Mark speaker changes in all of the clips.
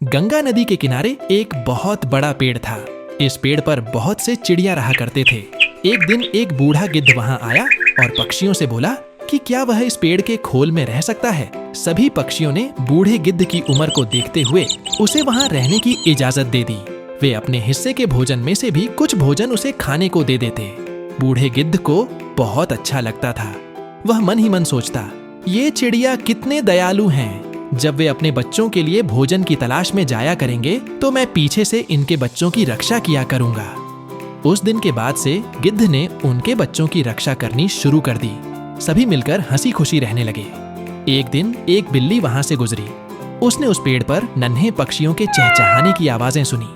Speaker 1: गंगा नदी के किनारे एक बहुत बड़ा पेड़ था। इस पेड़ पर बहुत से चिड़िया रहा करते थे। एक दिन एक बूढ़ा गिद्ध वहां आया और पक्षियों से बोला कि क्या वह इस पेड़ के खोल में रह सकता है। सभी पक्षियों ने बूढ़े गिद्ध की उम्र को देखते हुए उसे वहां रहने की इजाजत दे दी। वे अपने हिस्से के भोजन में से भी कुछ भोजन उसे खाने को दे देते। बूढ़े गिद्ध को बहुत अच्छा लगता था। वह मन ही मन सोचता, ये चिड़िया कितने दयालु हैं। जब वे अपने बच्चों के लिए भोजन की तलाश में जाया करेंगे तो मैं पीछे से इनके बच्चों की रक्षा किया करूंगा। उस दिन के बाद से गिद्ध ने उनके बच्चों की रक्षा करनी शुरू कर दी। सभी मिलकर हंसी खुशी रहने लगे। एक दिन एक बिल्ली वहां से गुजरी। उसने उस पेड़ पर नन्हे पक्षियों के चहचहाने की आवाजें सुनी।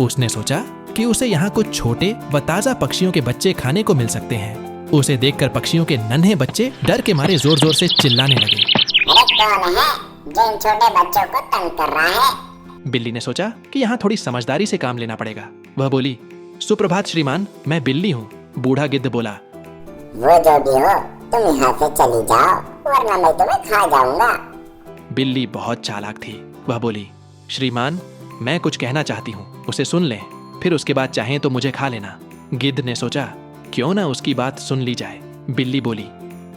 Speaker 1: उसने सोचा कि उसे यहाँ कुछ छोटे व ताजा पक्षियों के बच्चे खाने को मिल सकते हैं। उसे देखकर पक्षियों के नन्हे बच्चे डर के मारे जोर जोर से चिल्लाने लगे।
Speaker 2: अरे कौन है जो इन छोटे बच्चों को तंग कर रहा है?
Speaker 1: बिल्ली ने सोचा कि यहाँ थोड़ी समझदारी से काम लेना पड़ेगा। वह बोली, सुप्रभात श्रीमान, मैं बिल्ली हूँ। बूढ़ा गिद्ध बोला,
Speaker 2: वो जो भी हो तुम यहाँ से चली जाओ वरना मैं तुम्हें खा जाऊंगा।
Speaker 1: बिल्ली बहुत चालाक थी। वह बोली, श्रीमान, मैं कुछ कहना चाहती हूँ, उसे सुन लें, फिर उसके बाद चाहें तो मुझे खा लेना। गिद्ध ने सोचा, क्यों ना उसकी बात सुन ली जाए। बिल्ली बोली,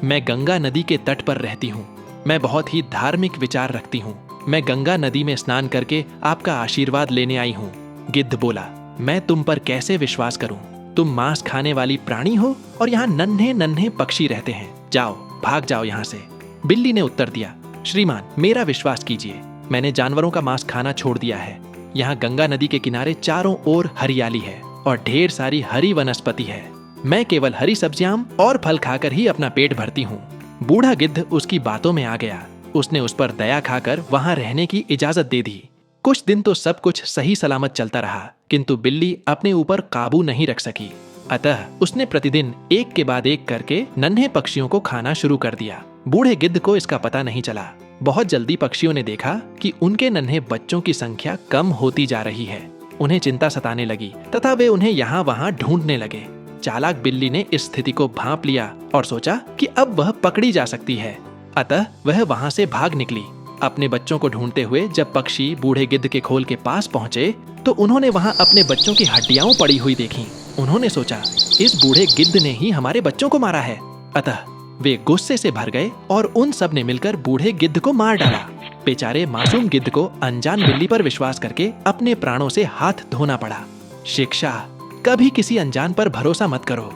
Speaker 1: मैं गंगा नदी के तट पर रहती हूँ। मैं बहुत ही धार्मिक विचार रखती हूँ। मैं गंगा नदी में स्नान करके आपका आशीर्वाद लेने आई हूँ। गिद्ध बोला, मैं तुम पर कैसे विश्वास करूँ? तुम मांस खाने वाली प्राणी हो और यहाँ नन्हे नन्हे पक्षी रहते हैं। जाओ, भाग जाओ यहाँ से। बिल्ली ने उत्तर दिया, श्रीमान, मेरा विश्वास कीजिए, मैंने जानवरों का मांस खाना छोड़ दिया है। यहाँ गंगा नदी के किनारे चारों ओर हरियाली है और ढेर सारी हरी वनस्पति है। मैं केवल हरी सब्जियां और फल खाकर ही अपना पेट भरती हूँ। बूढ़ा गिद्ध उसकी बातों में आ गया। उसने उस पर दया खाकर वहां रहने की इजाजत दे दी। कुछ दिन तो सब कुछ सही सलामत चलता रहा, किंतु बिल्ली अपने ऊपर काबू नहीं रख सकी। अतः उसने प्रतिदिन एक के बाद एक करके नन्हे पक्षियों को खाना शुरू कर दिया। बूढ़े गिद्ध को इसका पता नहीं चला। बहुत जल्दी पक्षियों ने देखा कि उनके नन्हे बच्चों की संख्या कम होती जा रही है। उन्हें चिंता सताने लगी तथा वे उन्हें यहाँ वहां ढूंढने लगे। चालाक बिल्ली ने इस स्थिति को भांप लिया और सोचा कि अब वह पकड़ी जा सकती है। अतः वह वहां से भाग निकली। अपने बच्चों को ढूंढते हुए जब पक्षी बूढ़े गिद्ध के खोल के पास पहुंचे तो उन्होंने वहां अपने बच्चों की हड्डियां पड़ी हुई देखी। उन्होंने सोचा, इस बूढ़े गिद्ध ने ही हमारे बच्चों को मारा है। अतः वे गुस्से से भर गए और उन सब ने मिलकर बूढ़े गिद्ध को मार डाला। बेचारे मासूम गिद्ध को अनजान बिल्ली पर विश्वास करके अपने प्राणों से हाथ धोना पड़ा। शिक्षा, कभी किसी अनजान पर भरोसा मत करो।